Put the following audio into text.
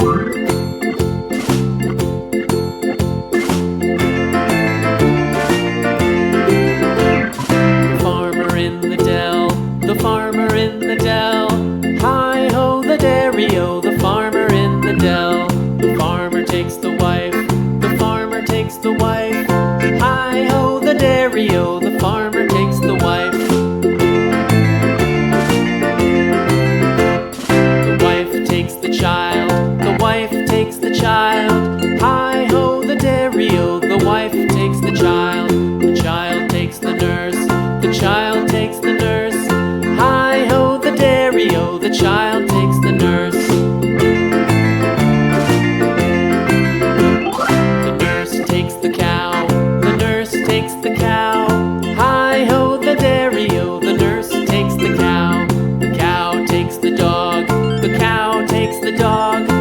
Farmer in the dell, the farmer in the dell. Hi-ho, the dairy-o, the farmer in the dell. The farmer takes the wife, the farmer takes the wife. Hi-ho, the dairy-o, the farmer takes the wife. The wife takes the child, the wife takes the child. Hi-ho, the dairy-o, the wife takes the child. The child takes the nurse, the child takes the nurse. Hi-ho, the dairy-o, the child takes the nurse. The nurse takes the cow, the nurse takes the cow. Hi-ho, the dairy-o, the nurse takes the cow. The cow takes the dog, the cow takes the dog.